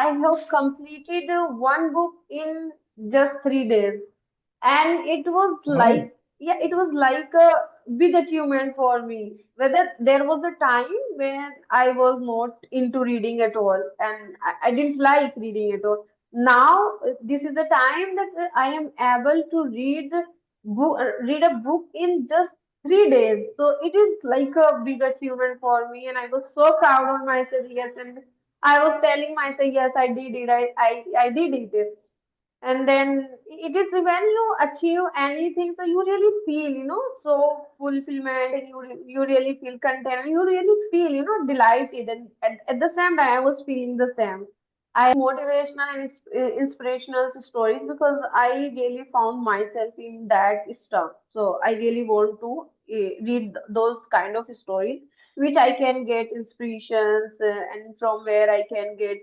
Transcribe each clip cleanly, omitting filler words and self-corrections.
I have completed one book in just 3 days, and it was Wow. like, yeah, it was like a big achievement for me. Whether there was a time when I was not into reading at all, and I didn't like reading at all. Now this is the time that I am able to read a book in just 3 days. So it is like a big achievement for me, and I was so proud of myself. Yes, and I was telling myself, yes, I did it. I did it. And then it is when you achieve anything, so you really feel, so fulfillment, and you really feel content, and you really feel, delighted. And at the same time, I was feeling the same. I motivational and inspirational stories because I really found myself in that stuff. So I really want to read those kind of stories which I can get inspirations, and from where I can get,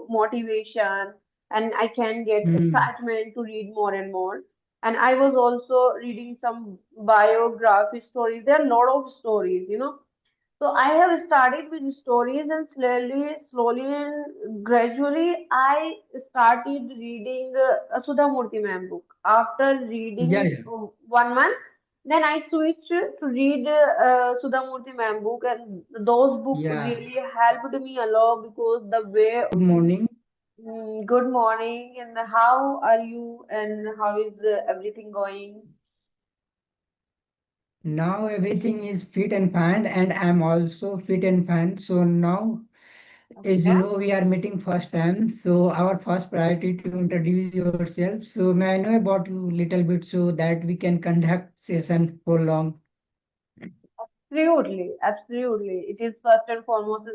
motivation, and I can get Hmm. excitement to read more and more. And I was also reading some biography stories. There are a lot of stories, So I have started with stories, and slowly and gradually, I started reading a Sudha Murthy ma'am book. After Yeah, reading yeah, 1 month, then I switched to read Sudha Murthy ma'am book, and those books yeah. really helped me a lot because the way. Good morning. Good morning, and how are you, and how is everything going? Now everything is fit and fine, and I'm also fit and fine. So now, as you Okay. know, we are meeting first time. So our first priority to introduce yourself. So may I know about you little bit so that we can conduct session for long? Absolutely, absolutely. It is first and foremost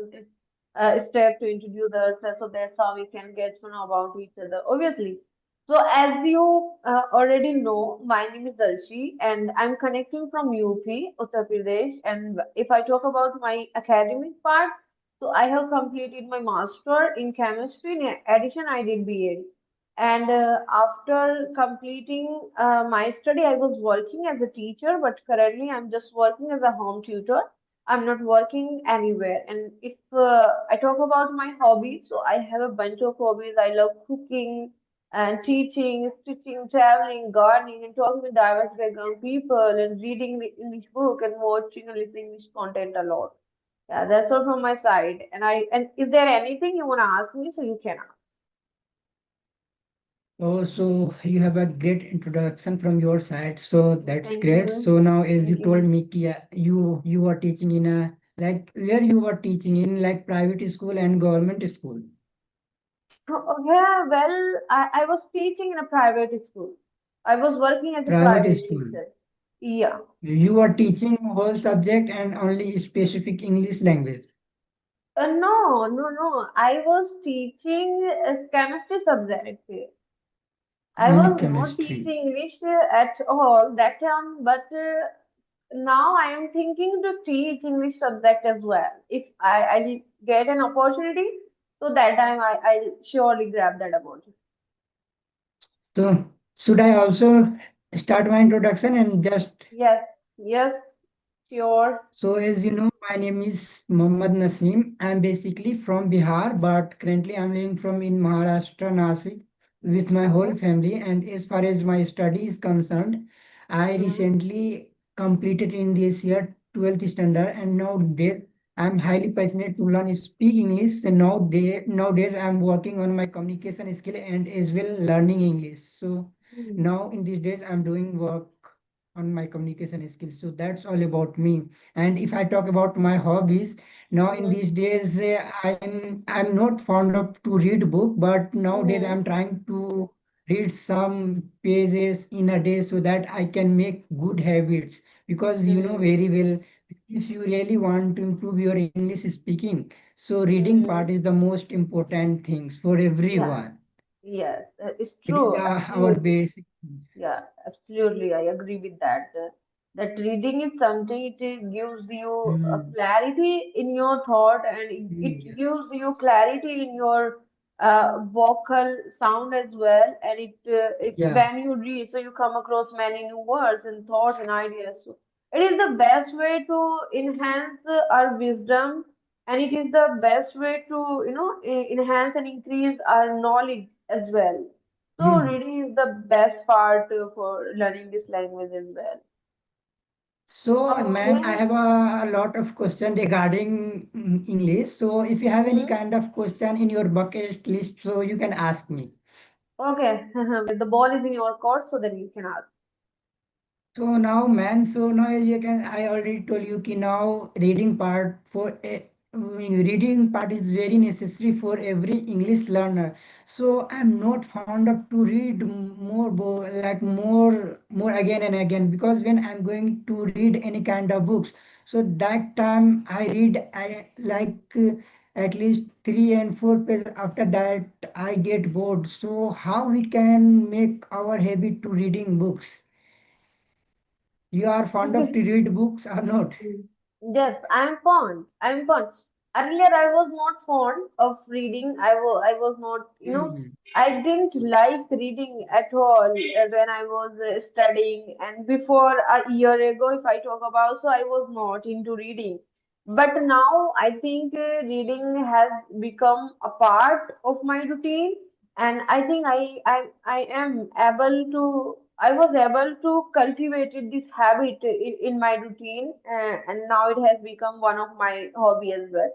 a step to introduce ourselves, so that's how we can get to know about each other. Obviously. So as you already know, my name is Darshi, and I'm connecting from UP, Uttar Pradesh. And if I talk about my academic part, so I have completed my master in chemistry. In addition, I did BA. And after completing my study, I was working as a teacher, but currently I'm just working as a home tutor. I'm not working anywhere. And if I talk about my hobbies, so I have a bunch of hobbies. I love cooking and teaching, stitching, traveling, gardening, and talking with diverse background people, and reading the English book, and watching and listening English content a lot. Yeah, that's all from my side. And is there anything you want to ask me? So you can ask. Oh, so you have a great introduction from your side. So that's Thank great. you. So now, as you Thank told you. me, Kia, you are teaching in a like where you were teaching in like private school and government school. Yeah, well, I was teaching in a private school. I was working as a Private private school. teacher. Yeah. You are teaching whole subject and only specific English language. No, no, no. I was teaching a chemistry subject. I Only was not chemistry. teaching English at all that time, but now I am thinking to teach English subject as well. If I get an opportunity, so that time I'll surely grab that opportunity. So should I also start my introduction and just Yes, yes, sure. so as you know, my name is Mohammad Naseem. I'm basically from Bihar, but currently I'm living from in Maharashtra, Nasik, with my whole Okay. family. And as far as my study is concerned, I Mm-hmm. recently completed in this year 12th standard, and nowadays I'm highly passionate to learn speak English. And nowadays I'm working on my communication skill and as well learning English. So now in these days I'm doing work on my communication skills. So that's all about me. And if I talk about my hobbies, now in Mm-hmm. these days I'm not fond of to read book, but nowadays Mm-hmm. I'm trying to read some pages in a day so that I can make good habits. Because you know Mm-hmm. very well, if you really want to improve your English speaking, so reading part Mm-hmm. is the most important things for Yeah. everyone. Yes, it's It is true. our Absolutely. basic things. Yeah, absolutely. I agree with that. That reading is something, it gives you a Hmm. clarity in your thought, and it Yeah. gives you clarity in your vocal sound as well. And Yeah. when you read, so you come across many new words and thoughts and ideas. So it is the best way to enhance our wisdom and it is the best way to enhance and increase our knowledge as well. So Hmm. reading is the best part for learning this language as well. So, ma'am, I Okay. have a lot of question regarding English. So, if you have any Mhm. kind of question in your bucket list, so you can ask me. Okay. The ball is in your court, so then you can ask. So now, man, so now you can. I already told you कि now reading part reading part is very necessary for every English learner. So I'm not fond of to read like more again and again, because when I'm going to read any kind of books, so that time I read at least 3 and 4 pages. After that, I get bored. So how we can make our habit to reading books? You are fond of to read books or not? Mm. Yes, I'm fond. I'm fond. Earlier, I was not fond of reading. I was not, Hmm. I didn't like reading at all when I was studying. And before a year ago, if I talk about, so I was not into reading. But now I think reading has become a part of my routine, and I think I am able to. I was able to cultivate this habit in my routine, and now it has become one of my hobby as well.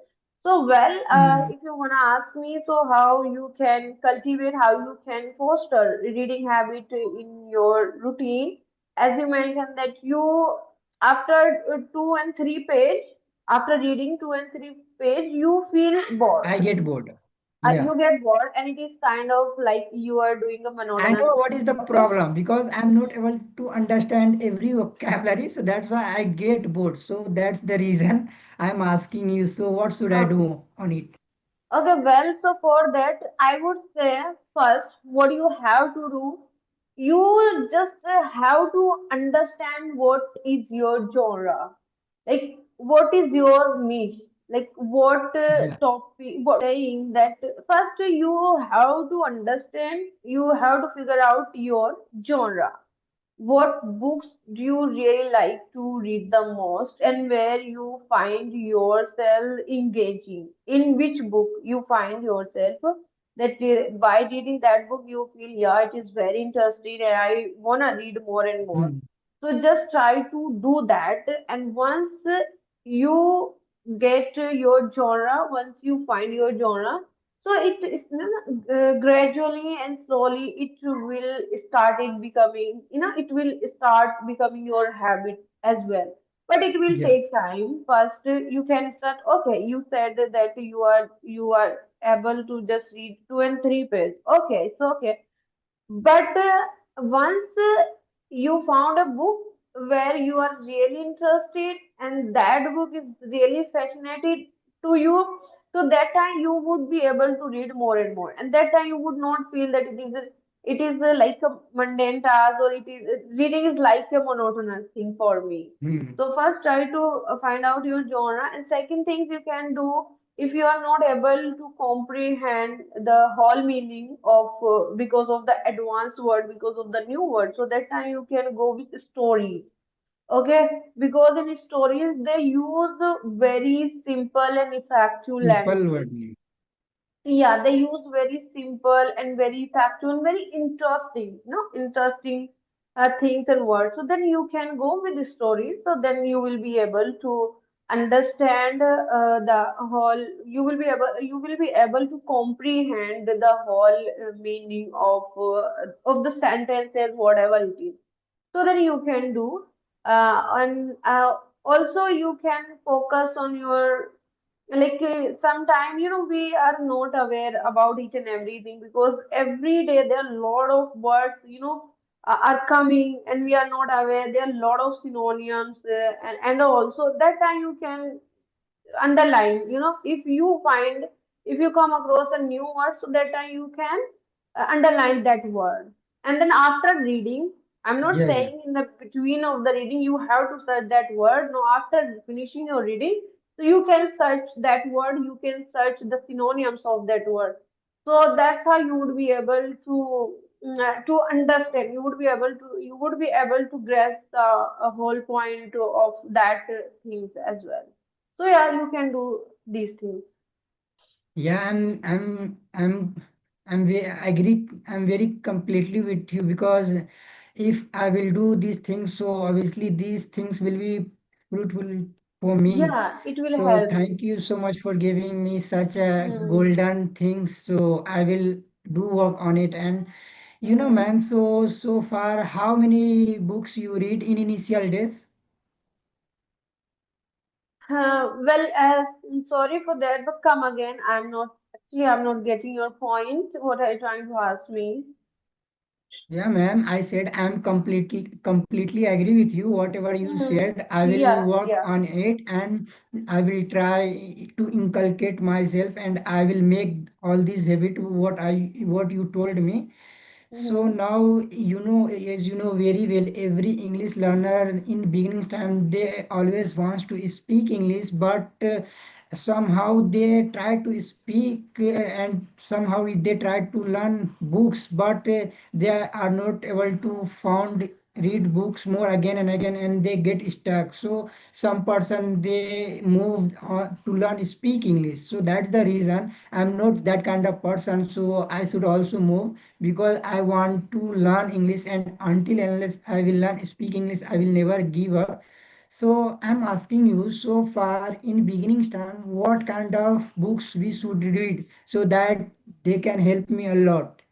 So, well, Hmm. if you wanna ask me, so how you can cultivate, how you can foster reading habit in your routine, as you mentioned that you after two and three page, after reading two and three page, you feel bored. I get bored. Yeah. You get bored, and it is kind of like you are doing a I monotonous know what thing. is the problem, because I'm not able to understand every vocabulary. So that's why I get bored. So that's the reason I'm asking you. So what should I Okay. do on it? Okay, well, so for that, I would say first, what you have to do, you just have to understand what is your genre, like what is your niche, like what Yeah. topic, what saying that first you have to understand, you have to figure out your genre. What books do you really like to read the most, and where you find yourself engaging? In which book you find yourself that by reading that book you feel, yeah, it is very interesting and I wanna read more and more. Hmm. So just try to do that, and once you get your genre, once you find your genre, so it's gradually and slowly it will start it becoming, it will start becoming your habit as well. But it will Yeah. take time. First, you can start. Okay, you said that you are able to just read two and three pages. Okay, it's okay. But once you found a book where you are really interested and that book is really fascinated to you, so that time you would be able to read more and more, and that time you would not feel that it is like a mundane task, or it is reading is like a monotonous thing for me. Hmm. So first try to find out your genre, and second things you can do, if you are not able to comprehend the whole meaning of because of the advanced word, because of the new word, so that time you can go with stories. Okay, because in stories they use very simple and effective Simple language. word name. Yeah, they use very simple and very factual and very interesting, interesting things and words. So then you can go with the story. So then you will be able to understand the whole. You will be able to comprehend the whole meaning of the sentences, whatever it is. So then you can do, and also you can focus on your, like sometime we are not aware about each and everything, because every day there are a lot of words are coming and we are not aware. There are a lot of synonyms, and also that time you can underline, if you find, if you come across a new word, so that time you can underline that word. And then after reading, I'm not Yeah. Yeah. saying in the between of the reading you have to search that word. No, after finishing your reading, so you can search that word, you can search the synonyms of that word. So that's how you would be able to understand. You would be able to grasp the whole point of that things as well. So yeah, you can do. these things. Yeah, agree. I'm very completely with you because if I will do these things, so obviously these things will be fruitful for me. Yeah, it will So help. thank you so much for giving me such a Hmm. golden things. So I will do work on it. And you know, Hmm. ma'am, so far, how many books you read in initial days? Well, sorry for that, but come again. I'm not getting your point. What are you trying to ask me? Yeah, ma'am. I said I'm completely agree with you. Whatever you Hmm. said, I will Yeah, work yeah. on it and I will try to inculcate myself and I will make all these habit what you told me. So Hmm. now you know, as you know very well, every English learner in beginning time they always wants to speak English, but somehow they try to speak and somehow they try to learn books, but they are not able to found read books more again and again, and they get stuck. So some person they moved on to learn speak English. So that's the reason I'm not that kind of person. So I should also move because I want to learn English, and until unless I will learn speak English, I will never give up. So I'm asking you, so far in beginning time, what kind of books we should read so that they can help me a lot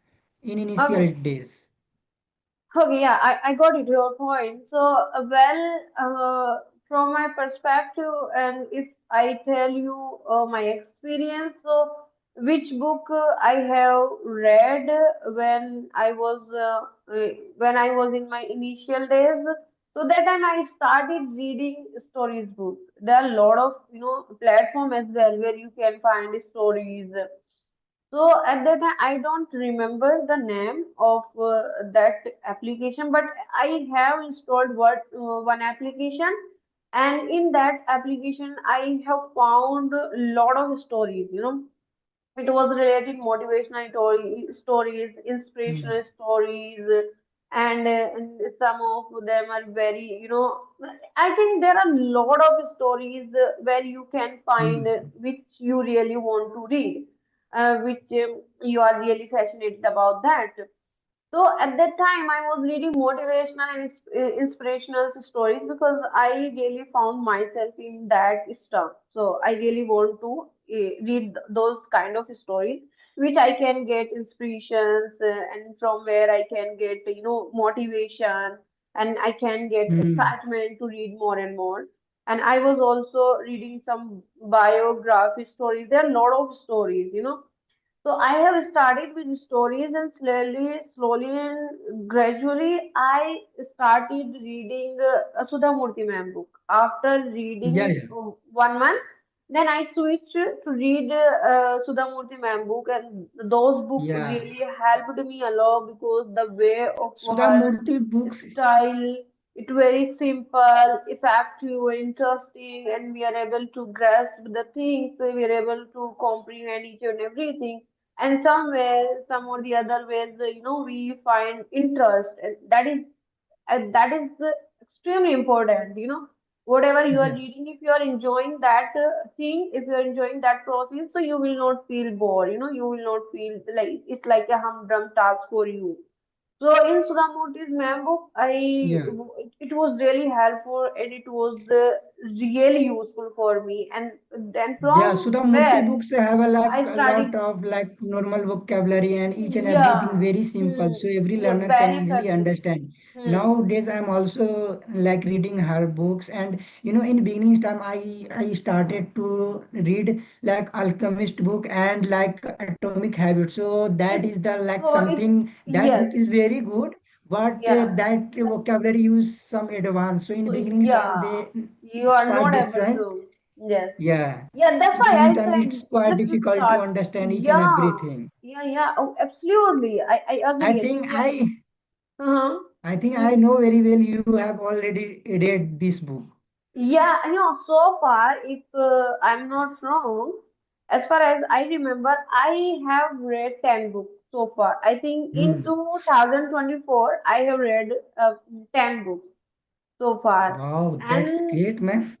in initial Okay. days. Okay, yeah, I got it, your point. So, from my perspective, and if I tell you my experience, so which book I have read when I was in my initial days. So that time I started reading stories books. There are a lot of platform as well where you can find stories. So at that time, I don't remember the name of that application, but I have installed one application, and in that application, I have found a lot of stories. It was related motivational stories, Hmm. inspirational stories, and some of them are very, I think there are a lot of stories where you can find Hmm. which you really want to read, which you are really fascinated about that. So at that time, I was reading motivational and inspirational stories because I really found myself in that stuff. So I really want to read those kind of stories, which I can get inspirations and from where I can get motivation, and I can get Hmm. excitement to read more and more. And I was also reading some biography stories. There are a lot of stories. So I have started with stories, and slowly and gradually, I started reading a Sudha Murthy ma'am book. After Yeah, reading yeah, 1 month, then I switched to read Sudha Murthy ma'am book, and those books yeah. really helped me a lot because the way of Sudha her Murthy books. style, it very simple, effective, interesting, and we are able to grasp the things. We are able to comprehend each and everything. And somewhere, some or the other ways, we find interest, and that is extremely important. Whatever you are Yeah. reading, if you are enjoying that thing, if you are enjoying that process, so you will not feel bored. You will not feel like it's like a humdrum task for you. So in Sudhamurti's ma'am book, Yeah. it was really helpful and it was really useful for me. And then Yeah, from Sudha Murthy where books have a like I a lot started, of like normal vocabulary and each and everything yeah, very simple, so every yeah, learner can very easily effective. understand. Hmm. Nowadays, I'm also like reading her books, and you know, in beginning time, I started to read like Alchemist book and like Atomic Habits. So that is It's the like it's something that book yes, is very good, but yeah. that vocabulary use some advanced. So in So beginning time, yeah, they you are quite not able different. to. Yes. Yeah. Yeah, that's In why beginning I time, it's said quite just difficult to start. understand each and Yeah, everything. yeah. Oh, absolutely. I I agree. think Actually, yeah. I Uh-huh. I think I Mm. know very well you have already read this book. Yeah, so far, if I'm not wrong, as far as I remember, I have read 10 books so far. I think in Hmm. 2024, I have read 10 books so far. Wow, that's And great, man.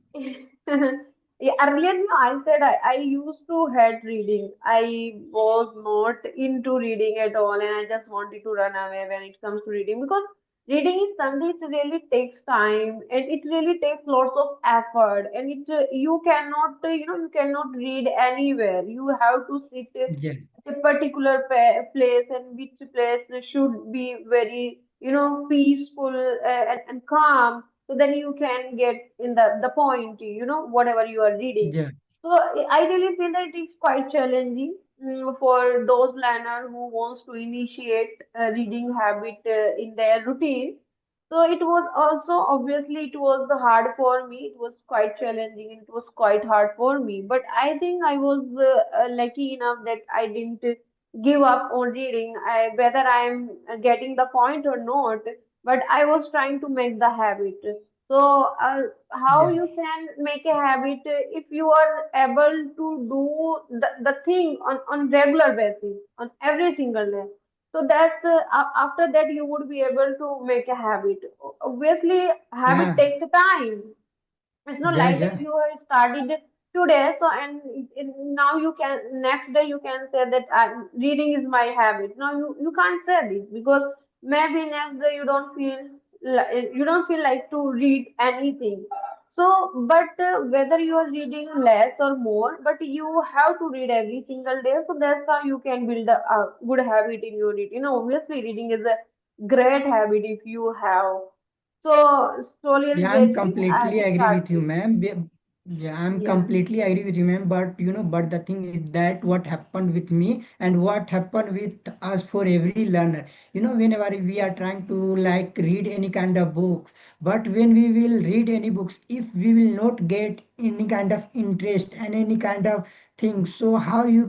Yeah, earlier, I said I used to hate reading. I was not into reading at all, and I just wanted to run away when it comes to reading because reading is something it really takes time and it really takes lots of effort, and you cannot you cannot read anywhere. You have to sit Yeah, at a particular place, and which place should be very peaceful and calm, so then you can get in the point, whatever you are reading. yeah, So I really feel that it is quite challenging, for those learner who wants to initiate a reading habit in their routine. So it was also, obviously it was hard for me. It was quite challenging and it was quite hard for me. But I think I was lucky enough that I didn't give up on reading, whether I'm getting the point or not. But I was trying to make the habit. So how yeah. you can make a habit if you are able to do the thing on regular basis, on every single day. So that's after that you would be able to make a habit. Obviously, habit Yeah, takes time. It's not yeah, like that yeah. you have started today, so and now you can next day you can say that reading is my habit. No, you can't say this because maybe next day you don't feel like to read anything. So, but whether you are reading less or more, but you have to read every single day. So that's how you can build a good habit in your reading. Obviously, reading is a great habit if you have. So slowly and Yeah, I'm gradually, completely I agree with you, started. ma'am. Yeah, I'm Yeah. completely agree with you, ma'am. But but the thing is that what happened with me and what happened with us for every learner. Whenever we are trying to like read any kind of books, but when we will read any books, if we will not get any kind of interest and any kind of thing, so how you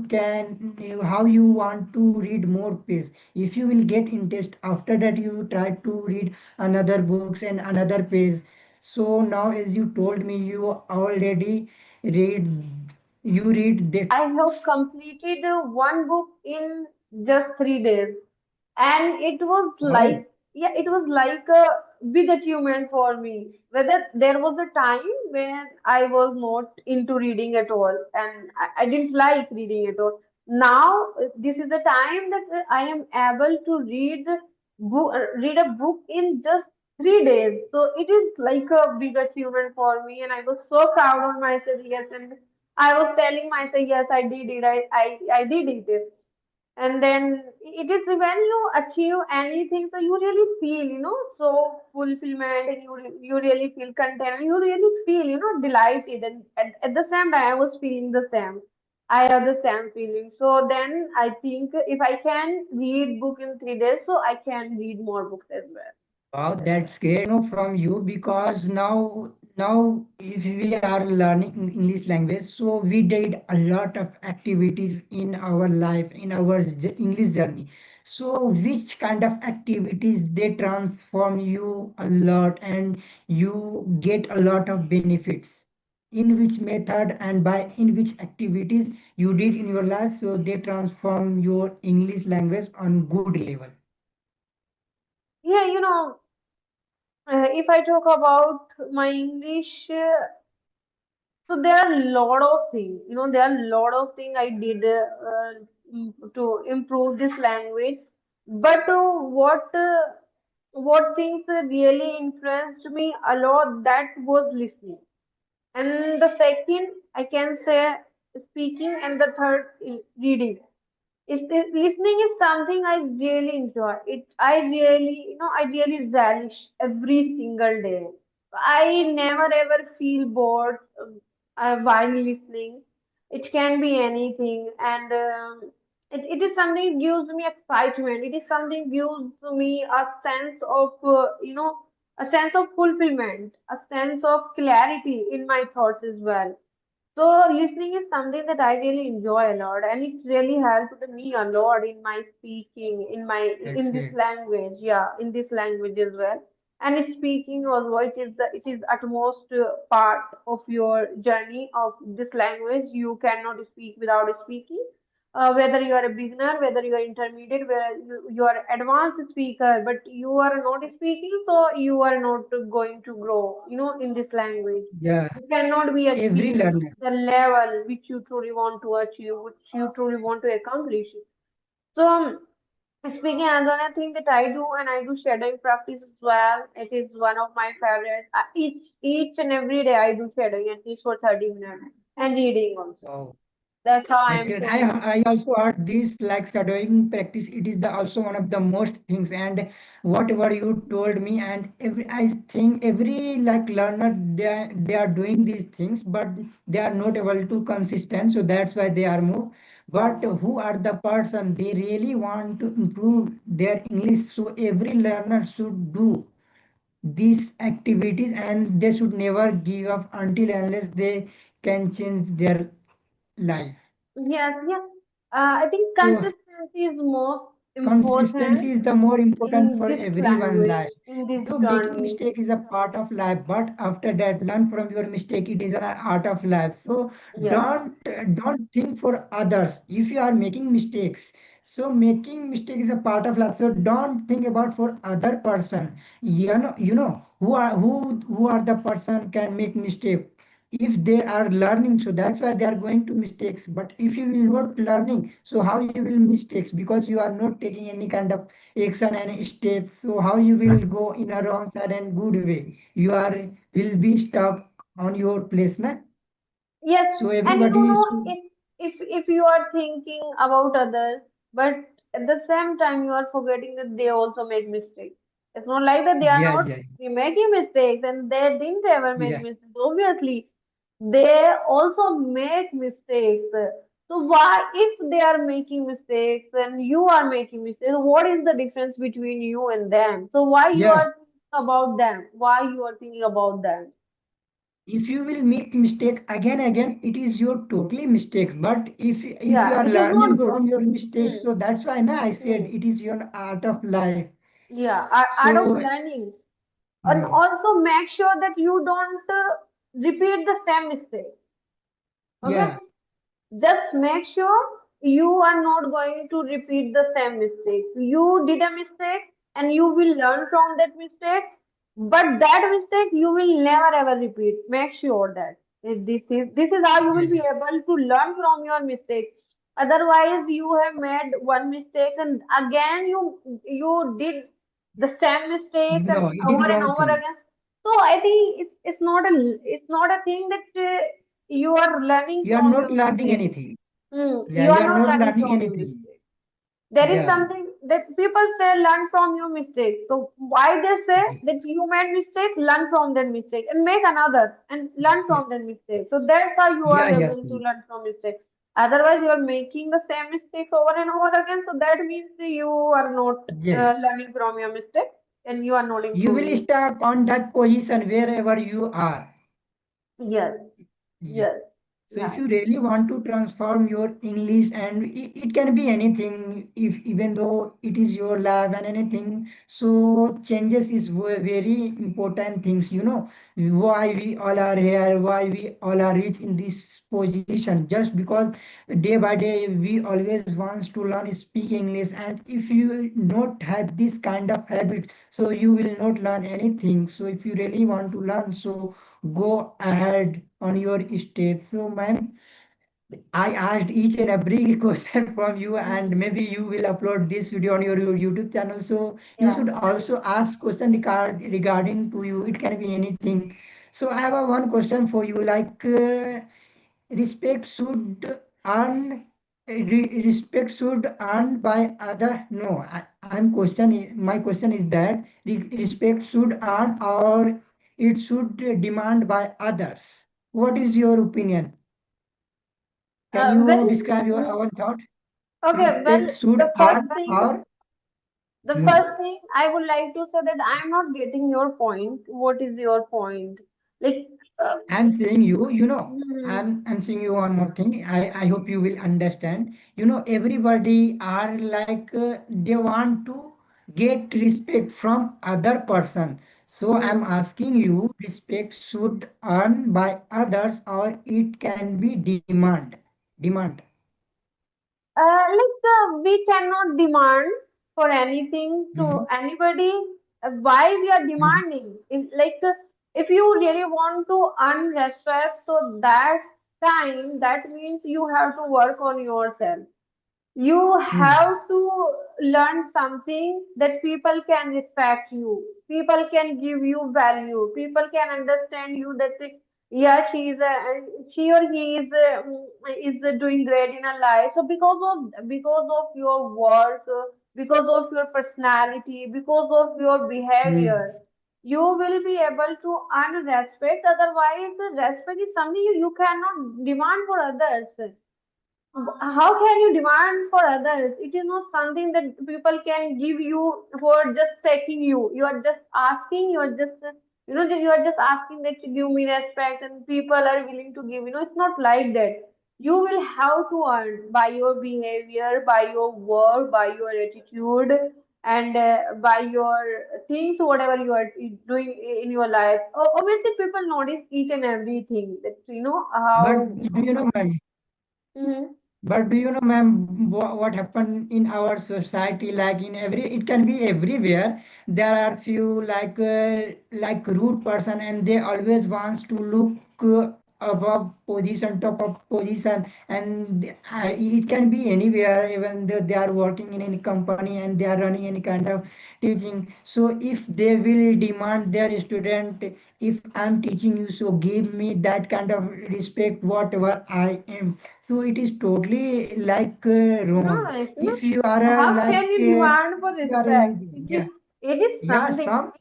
want to read more page? If you will get interest, after that you try to read another books and another page. So now, as you told me, you already read, you read that. I have completed one book in just 3 days, and it was Wow, like, yeah, it was like a big achievement for me. Whether there was a time when I was not into reading at all, and I didn't like reading at all. Now this is the time that I am able to read a book in just 3 days. So it is like a big achievement for me, and I was so proud of myself. Yes, and I was telling myself, yes, I did it. I did it. And then it is when you achieve anything, so you really feel, so fulfillment, and you really feel content, and you really feel, delighted. And at the same time, I was feeling the same. I have the same feeling. So then I think if I can read book in 3 days, so I can read more books as well. wow, that's great to know from you, because now if we are learning English language, so we did a lot of activities in our life, in our English journey. So which kind of activities they transform you a lot and you get a lot of benefits? In which method and by in which activities you did in your life, so they transform your English language on good level? Yeah, if I talk about my English, so there are a lot of things, there are a lot of things I did to improve this language. But what things really influenced me a lot, that was listening. And the second, I can say speaking, and the third is reading. Listening is something I really enjoy. I really relish every single day. I never ever feel bored while listening. It can be anything, and it is something gives me excitement. It is something gives me a sense of, a sense of fulfillment, a sense of clarity in my thoughts as well. So listening is something that I really enjoy a lot, and it's really helped me a lot in my speaking, That's in this great. language, yeah, in this language as well. And speaking also, it is utmost part of your journey of this language. You cannot speak without speaking. whether you are a beginner, whether you are intermediate, whether you are advanced speaker, but you are not speaking, so you are not going to grow, in this language. Yeah, You cannot be every achieved learner. the level which you truly want to achieve, which you truly want to accomplish. So, speaking another thing that I do, and I do shadowing practice as well. It is one of my favorites. Each and every day I do shadowing at least for 30 minutes and reading also. Wow. That's how I That's am it. truly. I also heard this like shadowing practice. It is the also one of the most things. And whatever you told me, and every I think every like learner they are doing these things, but they are not able to consistent. So that's why they are more. But who are the person they really want to improve their English? So every learner should do these activities, and they should never give up until unless they can change their life. Yes, yes. I think So consistency is most consistency important is the more important in for this everyone's language, life. in this So making journey. mistake is a part of life, but after that, learn from your mistake. It is an art of life. So Yes. don't think for others. If you are making mistakes, so making mistake is a part of life. So don't think about for other person. You know who are the person can make mistake if they are learning, so that's why they are going to mistakes. But if you will not learning, so how you will mistakes, because you are not taking any kind of action and steps, so how you will go in a wrong side and good way, you are will be stuck on your place na. Yes, So and everybody should. if you are thinking about others, but at the same time you are forgetting that they also make mistakes. It's not like that they are Yeah, not yeah, making mistakes and they didn't ever make yeah. mistakes. Obviously, they also make mistakes. So why, if they are making mistakes and you are making mistakes, what is the difference between you and them? So why you Yeah, are thinking about them? Why you are thinking about them? if you will make mistake again, it is your totally mistakes. But if you Yeah, are it is not learning good. from your mistakes, Hmm. so that's why na I said Hmm. it is your art of life. Yeah, art of So learning. And mm, also make sure that you don't repeat the same mistake. Okay? yeah, Just make sure you are not going to repeat the same mistake. You did a mistake and you will learn from that mistake, but that mistake you will never ever repeat. Make sure that this is how you yeah, will be yeah. able to learn from your mistake. Otherwise, you have made one mistake and again you did the same mistakes No, it is and wrong over thing. again. So I think it's not a thing that you are learning You are from not your learning mistake. anything. Yeah, You you are are not not learning learning from your anything. mistake. There is Yeah, something that people say learn from your mistake. So why they say that you made mistake, learn from that mistake and make another and learn yeah, from that mistake. So that's how you yeah, are yes, able to learn from mistake. Otherwise, you are making the same mistakes over and over again. So that means you are not yeah. learning from your mistake and you are not You will improving. stuck on that position wherever you are. Yes, Yeah. yes, So if yeah. you really want to transform your English, and it can be anything, if even though it is your lab and anything, so changes is very important things. Why we all are here, why we all are reached in this position, just because day by day we always wants to learn speak English, and if you not have this kind of habit, so you will not learn anything. So if you really want to learn, so go ahead on your steps. So, ma'am, I asked each and every question from you, and Mm. maybe you will upload this video on your YouTube channel. So you Yeah. should also ask question regarding to you. It can be anything. So I have a one question for you. Like respect should earn respect should earn by other. No, my question is that respect should earn or it should demand by others. What is your opinion? Can you Well, describe your mm, own thought? okay. Well, Respect should the earn first thing or The hmm. first thing I would like to say that I'm not getting your point. What is your point? Like, uh, I'm saying mm, I'm saying you one more thing. I hope you will understand. Everybody are like they want to get respect from other person. So I'm mm. asking you, respect should earn by others or it can be demand. Demand. We cannot demand for anything to Mhm. anybody. Why we are Mhm. demanding? If you really want to earn respect, so that time that means you have to work on yourself. You Mhm. have to learn something that people can respect you, people can give you value, people can understand you that yeah, she or he is doing great in her life. So because of your work, because of your personality, because of your behavior, Mhm. you will be able to earn respect. Otherwise, respect is something you cannot demand for others. How can you demand for others? It is not something that people can give you for just taking you. You are just asking, you are just, you are just asking that you give me respect and people are willing to give. It's not like that. You will have to earn by your behavior, by your work, by your attitude, and by your things, whatever you are doing in your life. Obviously, people notice each and everything. That But how. do you know, ma'am? Mhm. But do you know, ma'am, what happened in our society? Like in every, it can be everywhere. There are few like rude person, and they always wants to look above position, top of position, and it can be anywhere. Even though they are working in any company and they are running any kind of teaching. So if they will demand their student, if I'm teaching you, so give me that kind of respect, whatever I am. So it is totally wrong. Nice. If you are How can you if demand for you are a, respect? yeah, It is yeah, something. some.